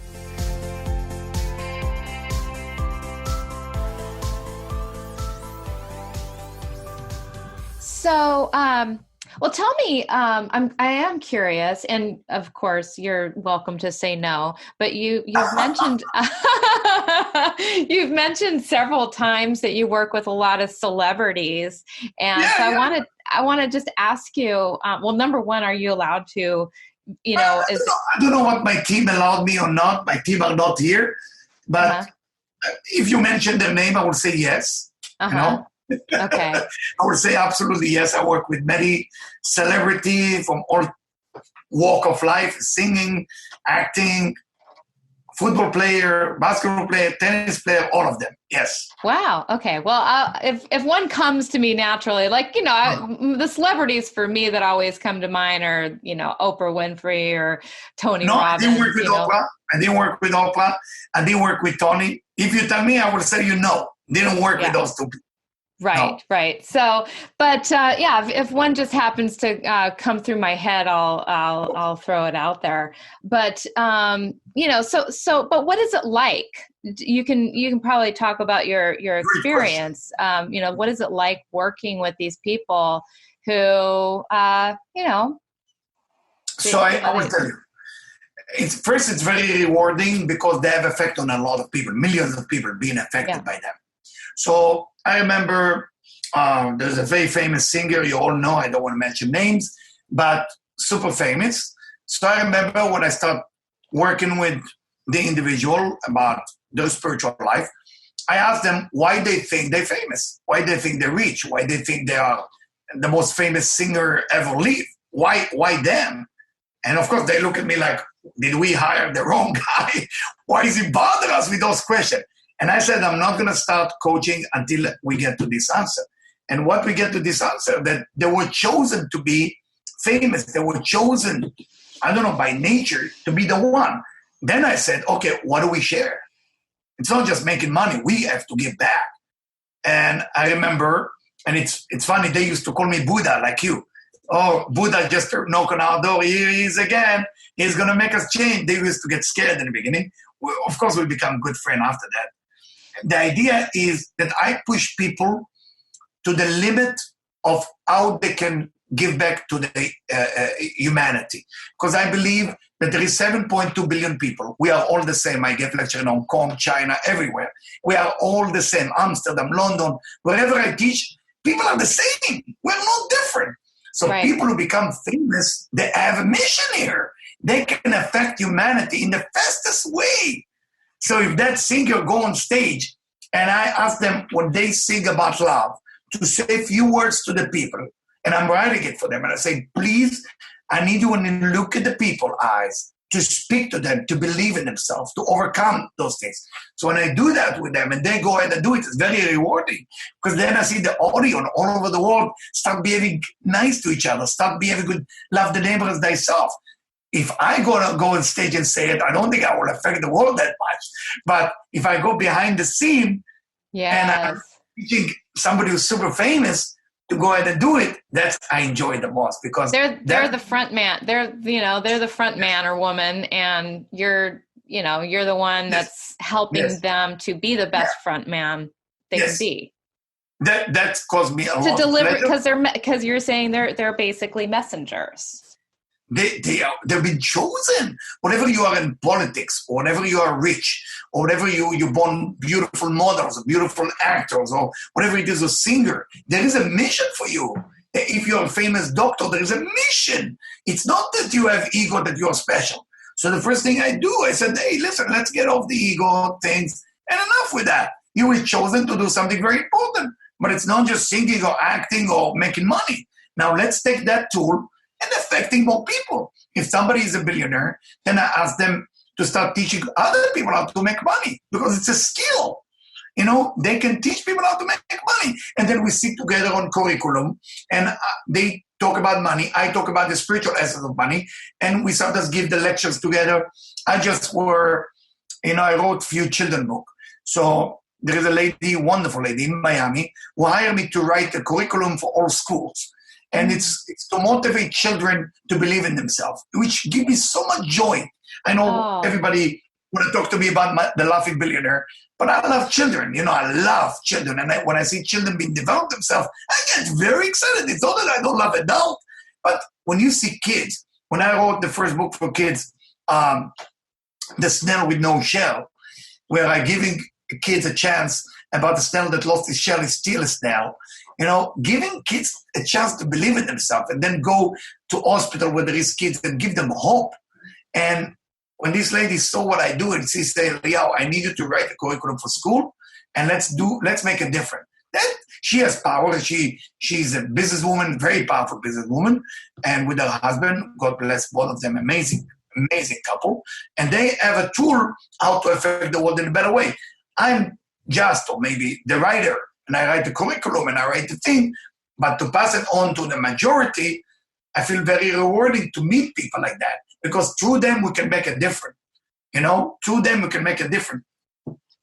So, well, tell me, I am curious, and of course, you're welcome to say no. But you've mentioned you've mentioned several times that you work with a lot of celebrities, and I want to just ask you. Well, number one, are you allowed to? I don't know what my team allowed me or not. My team are not here, but if you mention their name, I will say yes. Okay. I would say absolutely yes. I work with many celebrity from all walk of life, singing, acting, football player, basketball player, tennis player, all of them. Yes. Wow. Okay. Well, if one comes to me naturally, like, the celebrities for me that always come to mind are, Oprah Winfrey or Tony No, Robbins. I didn't work with Oprah. I didn't work with Oprah. I didn't work with Tony. If you tell me, I would say no. Didn't work with those two people. Right, No. right. So, but if one just happens to come through my head, I'll throw it out there. But but what is it like? You can probably talk about your experience. What is it like working with these people who So I will tell you. It's very rewarding because they have effect on a lot of people, millions of people being affected by them. So I remember there's a very famous singer you all know. I don't want to mention names, but super famous. So I remember when I started working with the individual about their spiritual life, I asked them why they think they're famous, why they think they're rich, why they think they are the most famous singer ever live. Why them? And of course they look at me like, did we hire the wrong guy? Why is he bothering us with those questions? And I said, I'm not going to start coaching until we get to this answer. And what we get to this answer, that they were chosen to be famous. They were chosen, I don't know, by nature to be the one. Then I said, okay, what do we share? It's not just making money. We have to give back. And I remember, and it's funny, they used to call me Buddha, like you. Oh, Buddha just knocked on our door. Here he is again. He's going to make us change. They used to get scared in the beginning. Of course, we become good friends after that. The idea is that I push people to the limit of how they can give back to the humanity. Because I believe that there is 7.2 billion people. We are all the same. I give lecture in Hong Kong, China, everywhere. We are all the same. Amsterdam, London, wherever I teach, people are the same. We're not different. So people who become famous, they have a mission here. They can affect humanity in the fastest way. So if that singer go on stage and I ask them when they sing about love to say a few words to the people, and I'm writing it for them, and I say, please, I need you when you look at the people's eyes to speak to them, to believe in themselves, to overcome those things. So when I do that with them and they go ahead and do it, it's very rewarding because then I see the audience all over the world start behaving nice to each other, start behaving good, love the neighbor as thyself. If I go on stage and say it, I don't think I will affect the world that much. But if I go behind the scene and I'm teaching somebody who's super famous to go ahead and do it, that's I enjoy the most because they're the front man. They're the front man or woman, and you're the one that's helping them to be the best front man they can be. That's caused me a lot to deliver pleasure. because you're saying they're basically messengers. They've been chosen. Whenever you are in politics, or whenever you are rich, or whenever you're born beautiful models, or beautiful actors, or whatever it is, a singer, there is a mission for you. If you're a famous doctor, there is a mission. It's not that you have ego, that you're special. So the first thing I do, I said, hey, listen, let's get off the ego things, and enough with that. You were chosen to do something very important, but it's not just singing or acting or making money. Now let's take that tool and affecting more people. If somebody is a billionaire, then I ask them to start teaching other people how to make money because it's a skill. They can teach people how to make money. And then we sit together on curriculum and they talk about money. I talk about the spiritual essence of money. And we sometimes give the lectures together. I wrote a few children books. So there is a lady, wonderful lady in Miami, who hired me to write a curriculum for all schools. And it's to motivate children to believe in themselves, which gives me so much joy. I know everybody want to talk to me about the Laughing Billionaire, but I love children. I love children. And when I see children being developed themselves, I get very excited. It's not that I don't love adults, but when you see kids, when I wrote the first book for kids, The Snail with No Shell, where I'm giving kids a chance about the snail that lost his shell is still a snail. Giving kids a chance to believe in themselves and then go to hospital where there is kids and give them hope. And when this lady saw what I do and she said, Eliyahu, I need you to write a curriculum for school and let's make it different. Then She has power. She's a businesswoman, very powerful businesswoman, and with her husband, God bless both of them, amazing couple, and they have a tool how to affect the world in a better way. I'm just, or maybe the writer, and I write the curriculum and I write the thing, but to pass it on to the majority, I feel very rewarding to meet people like that, because through them we can make a difference. Through them we can make a difference.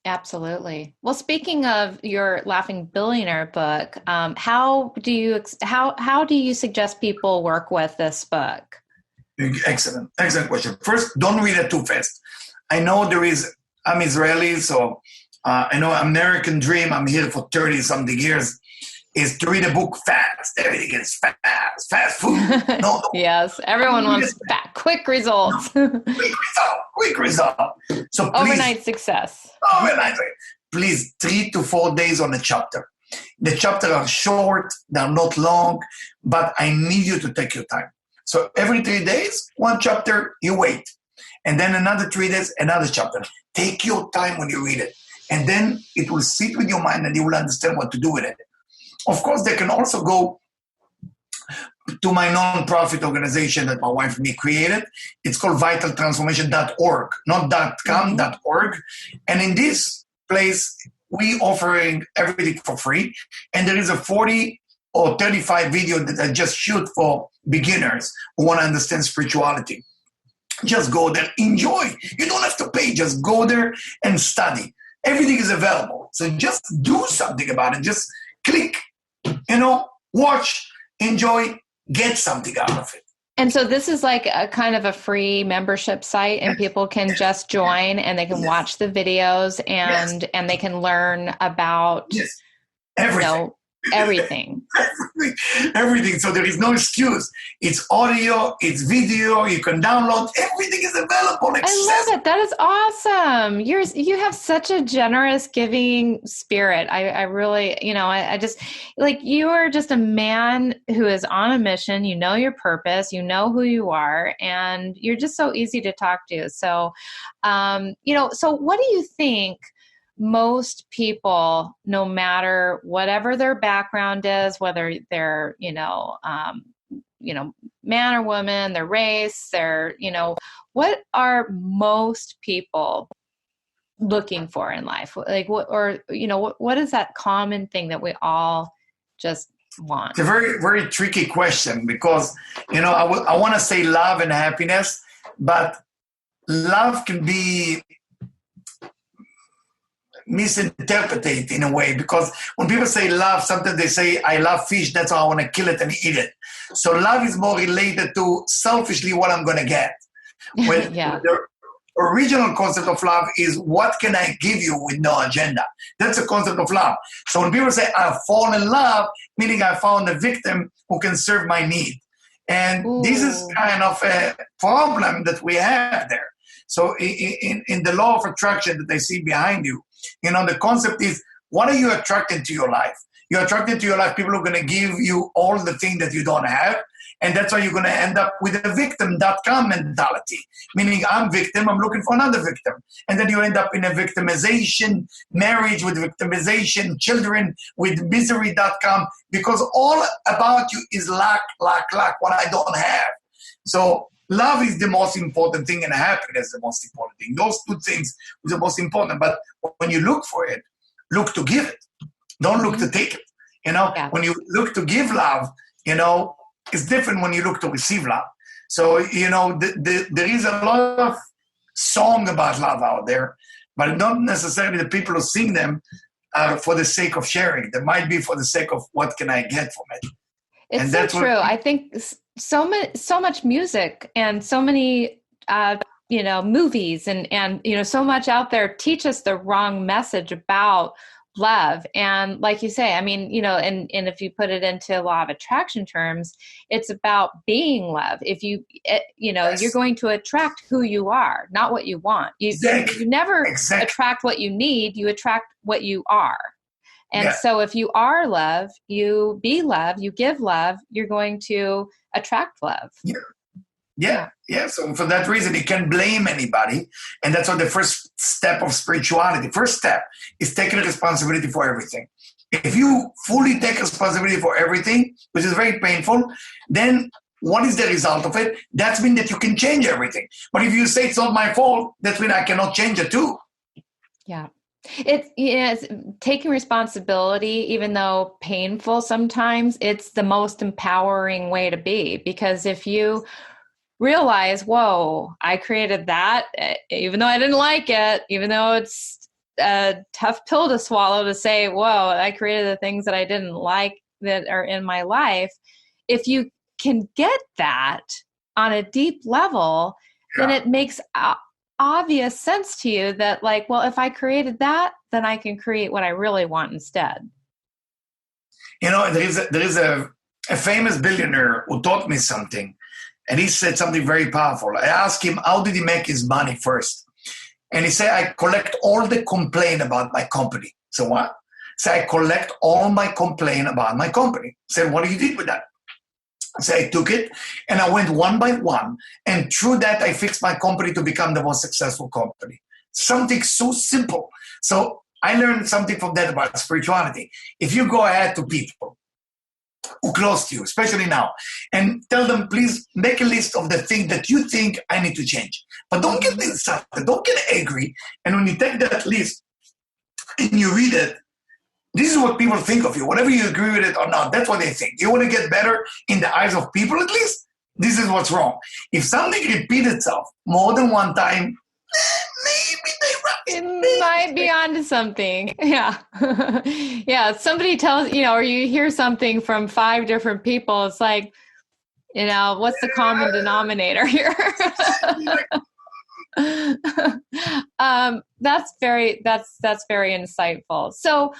Absolutely. Well, speaking of your Laughing Billionaire book, how do you suggest people work with this book? Excellent question. First, don't read it too fast. I know I'm Israeli, so I know American dream, I'm here for 30 something years, is to read a book fast. Everything is fast food. No. Yes, everyone wants quick results. Quick result. So please, overnight success. Please, 3 to 4 days on a chapter. The chapters are short, they're not long, but I need you to take your time. So every 3 days, one chapter, you wait. And then another 3 days, another chapter. Take your time when you read it. And then it will sit with your mind and you will understand what to do with it. Of course, they can also go to my non-profit organization that my wife and me created. It's called vitaltransformation.org, not .com, .org. And in this place, we offering everything for free. And there is a 40 or 35 video that I just shoot for beginners who want to understand spirituality. Just go there, enjoy. You don't have to pay, just go there and study. Everything is available. So just do something about it. Just click, watch, enjoy, get something out of it. And so this is like a kind of a free membership site, and people can just join and they can watch the videos and they can learn about everything. Everything. So there is no excuse. It's audio, it's video, you can download, everything is available. I love it. That is awesome. You have such a generous, giving spirit. I really, I just, like, you are just a man who is on a mission. You know your purpose, you know who you are, and you're just so easy to talk to. So, so what do you think most people, no matter whatever their background is, whether they're, man or woman, their race, what are most people looking for in life? Like, what is that common thing that we all just want? It's a very, very tricky question, because, I want to say love and happiness, but love can be misinterpreted in a way, because when people say love, sometimes they say, I love fish, that's how I want to kill it and eat it. So love is more related to selfishly what I'm going to get. When the original concept of love is, what can I give you with no agenda? That's the concept of love. So when people say, I've fallen in love, meaning I found a victim who can serve my need. And this is kind of a problem that we have there. So in the law of attraction that I see behind you, the concept is, what are you attracting to your life? You're attracting to your life people who are going to give you all the things that you don't have. And that's why you're going to end up with a victim.com mentality, meaning I'm victim, I'm looking for another victim. And then you end up in a victimization, marriage with victimization, children with misery.com, because all about you is lack, what I don't have. So love is the most important thing, and happiness is the most important thing. Those two things are the most important. But when you look for it, look to give it. Don't look to take it. When you look to give love, it's different when you look to receive love. So, there is a lot of song about love out there, but not necessarily the people who sing them are for the sake of sharing. They might be for the sake of what can I get from it. It's so true. I think so much music and so many, movies and so much out there teach us the wrong message about love. And like you say, and if you put it into law of attraction terms, it's about being love. If you're going to attract who you are, not what you want. You never attract what you need, you attract what you are. And so if you are love, you be love, you give love, you're going to attract love. Yeah. So for that reason, you can't blame anybody. And that's what the first step of spirituality. First step is taking responsibility for everything. If you fully take responsibility for everything, which is very painful, then what is the result of it? That means that you can change everything. But if you say it's not my fault, that means I cannot change it too. Yeah. It's taking responsibility, even though painful sometimes, it's the most empowering way to be. Because if you realize, whoa, I created that, even though I didn't like it, even though it's a tough pill to swallow to say, whoa, I created the things that I didn't like that are in my life. If you can get that on a deep level, then it makes obvious sense to you that, like, well, if I created that, then I can create what I really want instead. You know, there is a famous billionaire who taught me something, and he said something very powerful. I asked him, how did he make his money first? And he said, I collect all the complaint about my company. So what? So I collect all my complaint about my company. I said, what do you do with that? So I took it and I went one by one. And through that, I fixed my company to become the most successful company. Something so simple. So I learned something from that about spirituality. If you go ahead to people who close to you, especially now, and tell them, please make a list of the things that you think I need to change. But don't get inside, don't get angry. And when you take that list and you read it, this is what people think of you. Whatever you agree with it or not, that's what they think. You want to get better in the eyes of people, at least? This is what's wrong. If something repeats itself more than one time, maybe it might be onto something. Yeah. Yeah. Somebody tells, or you hear something from 5 different people. It's like, what's the common denominator here? That's very insightful. So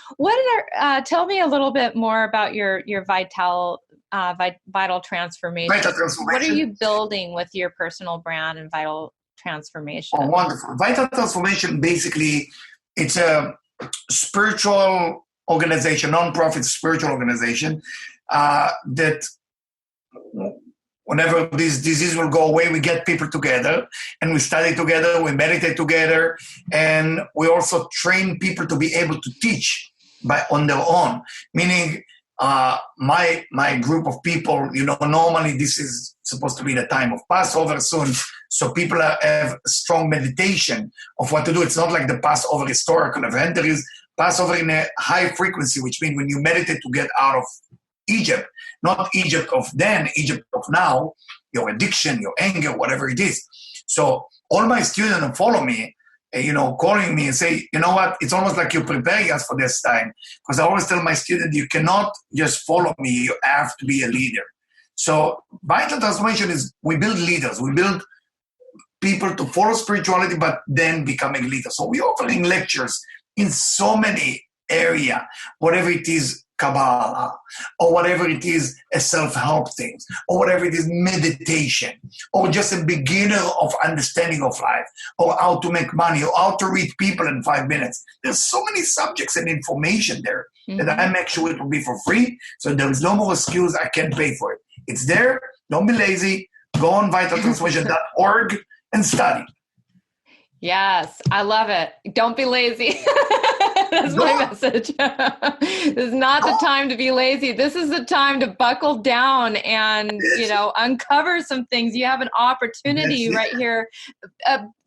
tell me a little bit more about your vital transformation. Vital transformation. What are you building with your personal brand and vital transformation? Oh, wonderful. Vital transformation, basically, it's a spiritual organization, non-profit spiritual organization that whenever this disease will go away, we get people together and we study together, we meditate together, and we also train people to be able to teach on their own. Meaning, my group of people, normally this is supposed to be the time of Passover soon, so people have strong meditation of what to do. It's not like the Passover historical event. There is Passover in a high frequency, which means when you meditate to get out of Egypt, not Egypt of then, Egypt of now, your addiction, your anger, whatever it is. So all my students follow me, calling me and say, you know what, it's almost like you're preparing us for this time. Because I always tell my students, you cannot just follow me, you have to be a leader. So vital transformation is we build leaders, we build people to follow spirituality, but then becoming leaders. So we're offering lectures in so many areas, whatever it is, Kabbalah, or whatever it is, a self-help thing, or whatever it is, meditation, or just a beginner of understanding of life, or how to make money, or how to read people in 5 minutes. There's so many subjects and information there that I make sure it will be for free, so there is no more excuse I can't pay for it. It's there. Don't be lazy. Go on vitaltransformation.org and study. Yes, I love it. Don't be lazy. That's my message. This is not the time to be lazy. This is the time to buckle down and, uncover some things. You have an opportunity right here.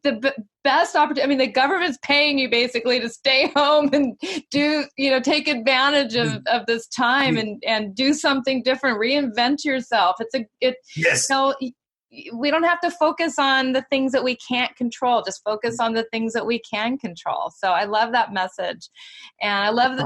The best opportunity. I mean, the government's paying you basically to stay home and take advantage of this time and do something different. Reinvent yourself. We don't have to focus on the things that we can't control. Just focus on the things that we can control. So I love that message. And I love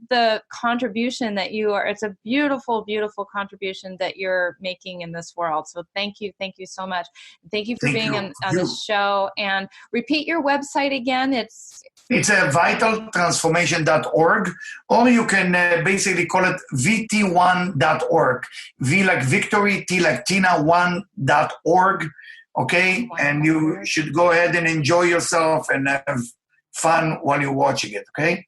the contribution that you are. It's a beautiful, beautiful contribution that you're making in this world. So thank you. Thank you so much. Thank you for being on this show. And repeat your website again. It's vitaltransformation.org, or you can basically call it vt1.org. V like Victory, T like Tina, 1.org. Okay? And you should go ahead and enjoy yourself and have fun while you're watching it. Okay?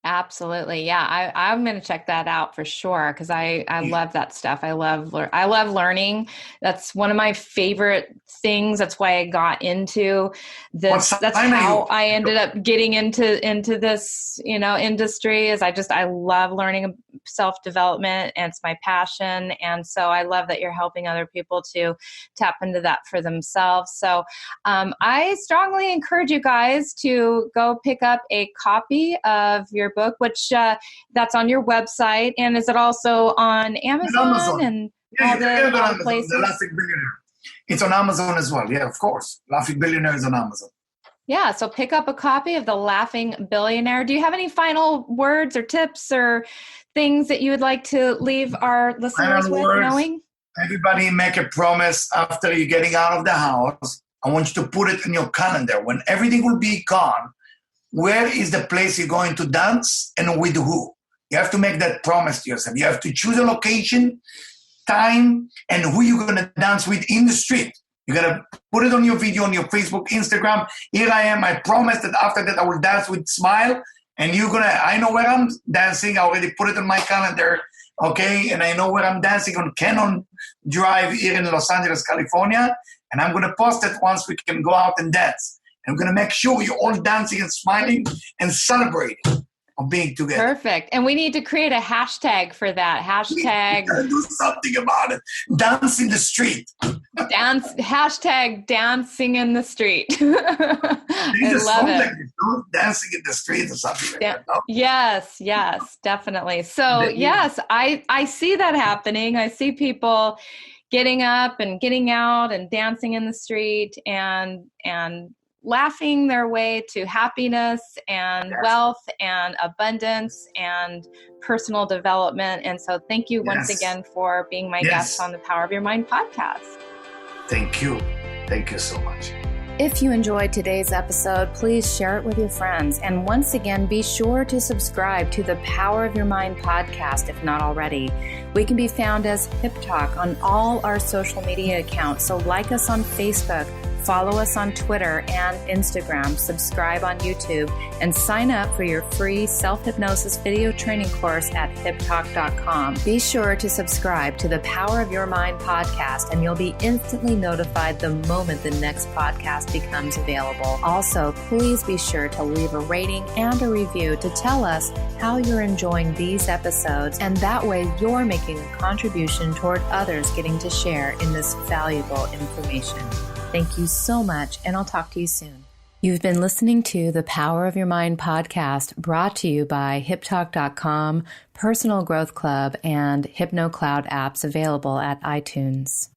Absolutely. Yeah. I'm going to check that out for sure. Cause I love that stuff. I love learning. That's one of my favorite things. That's why I got into What this. That's sign are how you? I ended up getting into this, industry is I love learning self-development, and it's my passion. And so I love that you're helping other people to tap into that for themselves. So I strongly encourage you guys to go pick up a copy of your book, which that's on your website. And is it also on Amazon Amazon. and Yeah, all you can get it on the Amazon. places? The Laughing Billionaire. It's on Amazon as well. Yeah, of course. Laughing Billionaire is on Amazon. Yeah, so pick up a copy of The Laughing Billionaire. Do you have any final words or tips or things that you would like to leave our listeners Final with words. knowing? Everybody make a promise after you're getting out of the house. I want you to put it in your calendar. When everything will be gone, where is the place you're going to dance and with who? You have to make that promise to yourself. You have to choose a location, time, and who you're going to dance with in the street. You got to put it on your video, on your Facebook, Instagram. Here I am. I promise that after that I will dance with smile. And I know where I'm dancing. I already put it on my calendar. Okay. And I know where I'm dancing on Cannon Drive here in Los Angeles, California. And I'm going to post it once we can go out and dance. And I'm going to make sure you're all dancing and smiling and celebrating of being together. Perfect. And we need to create a hashtag for that. Hashtag do something about it. Dance in the street. Hashtag dancing in the street. I love it. Like dancing in the street or something like that. No? Yes, definitely. So yes, I see that happening. I see people getting up and getting out and dancing in the street and laughing their way to happiness and wealth and abundance and personal development. And so thank you once again for being my guest on the Power of Your Mind podcast. Thank you. Thank you so much. If you enjoyed today's episode, please share it with your friends. And once again, be sure to subscribe to the Power of Your Mind podcast if not already. We can be found as Hip Talk on all our social media accounts. So like us on Facebook, follow us on Twitter and Instagram, subscribe on YouTube, and sign up for your free self-hypnosis video training course at hiptalk.com. Be sure to subscribe to the Power of Your Mind podcast, and you'll be instantly notified the moment the next podcast becomes available. Also, please be sure to leave a rating and a review to tell us how you're enjoying these episodes, and that way you're making a contribution toward others getting to share in this valuable information. Thank you so much, and I'll talk to you soon. You've been listening to the Power of Your Mind podcast, brought to you by HipTalk.com, Personal Growth Club, and HypnoCloud apps available at iTunes.